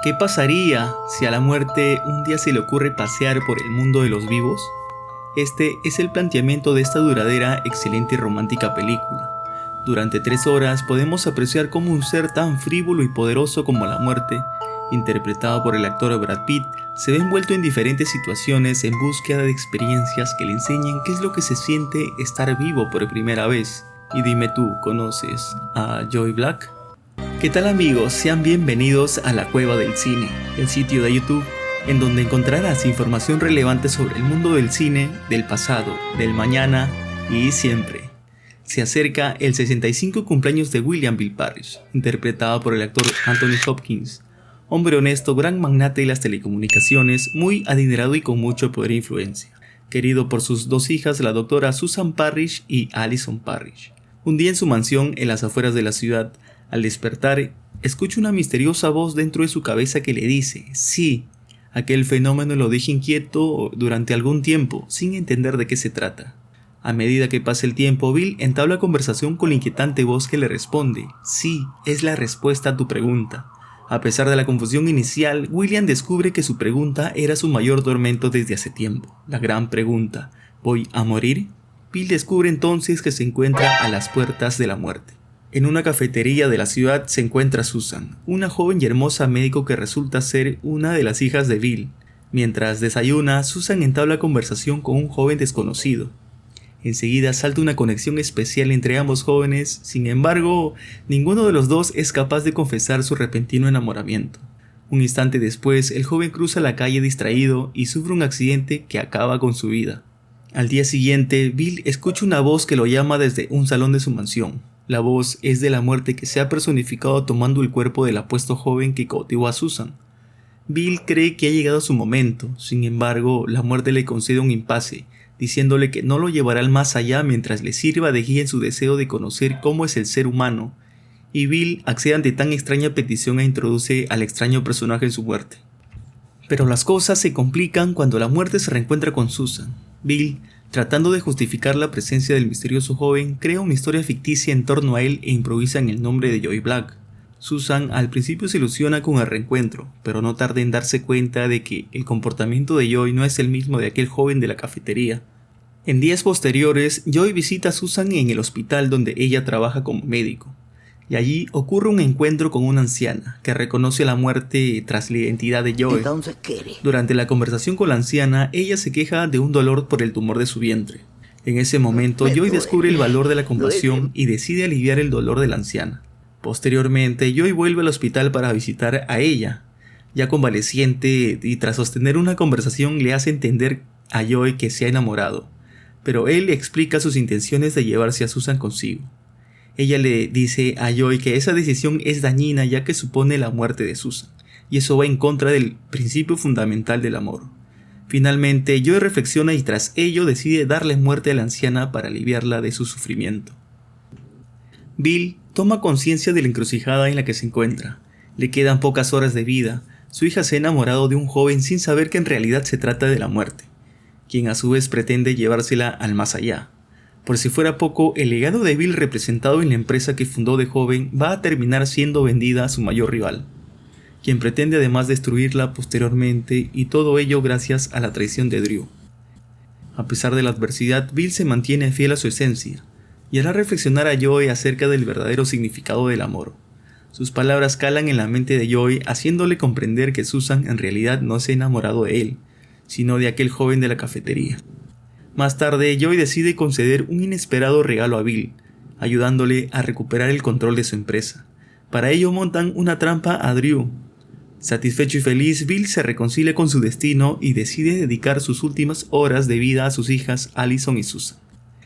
¿Qué pasaría si a la muerte un día se le ocurre pasear por el mundo de los vivos? Este es el planteamiento de esta duradera, excelente y romántica película. Durante 3 horas podemos apreciar cómo un ser tan frívolo y poderoso como la muerte, interpretado por el actor Brad Pitt, se ve envuelto en diferentes situaciones en búsqueda de experiencias que le enseñen qué es lo que se siente estar vivo por primera vez. Y dime tú, ¿conoces a Joy Black? ¿Qué tal amigos? Sean bienvenidos a la Cueva del Cine, el sitio de YouTube en donde encontrarás información relevante sobre el mundo del cine, del pasado, del mañana y siempre. Se acerca el 65 cumpleaños de William Bill Parrish, interpretado por el actor Anthony Hopkins, hombre honesto, gran magnate de las telecomunicaciones, muy adinerado y con mucho poder e influencia, querido por sus 2 hijas, la doctora Susan Parrish y Alison Parrish. Un día en su mansión en las afueras de la ciudad, al despertar, escucha una misteriosa voz dentro de su cabeza que le dice, sí, aquel fenómeno lo deja inquieto durante algún tiempo, sin entender de qué se trata. A medida que pasa el tiempo, Bill entabla conversación con la inquietante voz que le responde, sí, es la respuesta a tu pregunta. A pesar de la confusión inicial, William descubre que su pregunta era su mayor tormento desde hace tiempo. La gran pregunta, ¿voy a morir? Bill descubre entonces que se encuentra a las puertas de la muerte. En una cafetería de la ciudad se encuentra Susan, una joven y hermosa médico que resulta ser una de las hijas de Bill. Mientras desayuna, Susan entabla conversación con un joven desconocido. Enseguida salta una conexión especial entre ambos jóvenes, sin embargo, ninguno de los dos es capaz de confesar su repentino enamoramiento. Un instante después, el joven cruza la calle distraído y sufre un accidente que acaba con su vida. Al día siguiente, Bill escucha una voz que lo llama desde un salón de su mansión. La voz es de la muerte que se ha personificado tomando el cuerpo del apuesto joven que cautivó a Susan. Bill cree que ha llegado su momento, sin embargo, la muerte le concede un impasse, diciéndole que no lo llevará al más allá mientras le sirva de guía en su deseo de conocer cómo es el ser humano, y Bill accede ante tan extraña petición e introduce al extraño personaje en su muerte. Pero las cosas se complican cuando la muerte se reencuentra con Susan. Bill, tratando de justificar la presencia del misterioso joven, crea una historia ficticia en torno a él e improvisa en el nombre de Joy Black. Susan al principio se ilusiona con el reencuentro, pero no tarda en darse cuenta de que el comportamiento de Joy no es el mismo de aquel joven de la cafetería. En días posteriores, Joy visita a Susan en el hospital donde ella trabaja como médico, y allí ocurre un encuentro con una anciana que reconoce la muerte tras la identidad de Joy. Entonces, ¿qué eres? Durante la conversación con la anciana, ella se queja de un dolor por el tumor de su vientre. En ese momento, Joy descubre el valor de la compasión y decide aliviar el dolor de la anciana. Posteriormente, Joy vuelve al hospital para visitar a ella. Ya convaleciente y tras sostener una conversación le hace entender a Joy que se ha enamorado, pero él le explica sus intenciones de llevarse a Susan consigo. Ella le dice a Joy que esa decisión es dañina ya que supone la muerte de Susan, y eso va en contra del principio fundamental del amor. Finalmente, Joy reflexiona y tras ello decide darle muerte a la anciana para aliviarla de su sufrimiento. Bill toma conciencia de la encrucijada en la que se encuentra. Le quedan pocas horas de vida. Su hija se ha enamorado de un joven sin saber que en realidad se trata de la muerte, quien a su vez pretende llevársela al más allá. Por si fuera poco, el legado de Bill representado en la empresa que fundó de joven va a terminar siendo vendida a su mayor rival, quien pretende además destruirla posteriormente, y todo ello gracias a la traición de Drew. A pesar de la adversidad, Bill se mantiene fiel a su esencia y hará reflexionar a Joy acerca del verdadero significado del amor. Sus palabras calan en la mente de Joy, haciéndole comprender que Susan en realidad no se ha enamorado de él, sino de aquel joven de la cafetería. Más tarde, Joy decide conceder un inesperado regalo a Bill, ayudándole a recuperar el control de su empresa. Para ello montan una trampa a Drew. Satisfecho y feliz, Bill se reconcilia con su destino y decide dedicar sus últimas horas de vida a sus hijas Alison y Susan,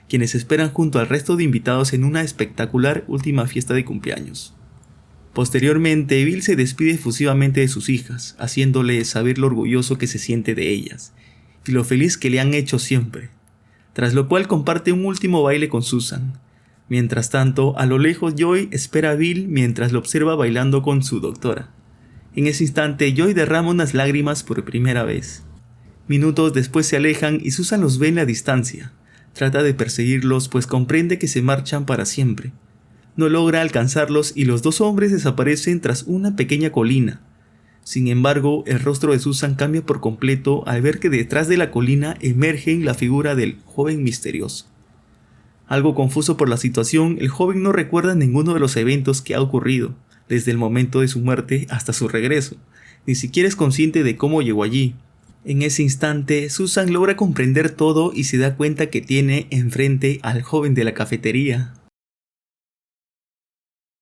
quienes esperan junto al resto de invitados en una espectacular última fiesta de cumpleaños. Posteriormente, Bill se despide efusivamente de sus hijas, haciéndole saber lo orgulloso que se siente de ellas y lo feliz que le han hecho siempre, tras lo cual comparte un último baile con Susan. Mientras tanto, a lo lejos Joy espera a Bill mientras lo observa bailando con su doctora. En ese instante, Joy derrama unas lágrimas por primera vez. Minutos después se alejan y Susan los ve en la distancia. Trata de perseguirlos pues comprende que se marchan para siempre. No logra alcanzarlos y los 2 hombres desaparecen tras una pequeña colina. Sin embargo, el rostro de Susan cambia por completo al ver que detrás de la colina emerge la figura del joven misterioso. Algo confuso por la situación, el joven no recuerda ninguno de los eventos que ha ocurrido, desde el momento de su muerte hasta su regreso. Ni siquiera es consciente de cómo llegó allí. En ese instante, Susan logra comprender todo y se da cuenta que tiene enfrente al joven de la cafetería.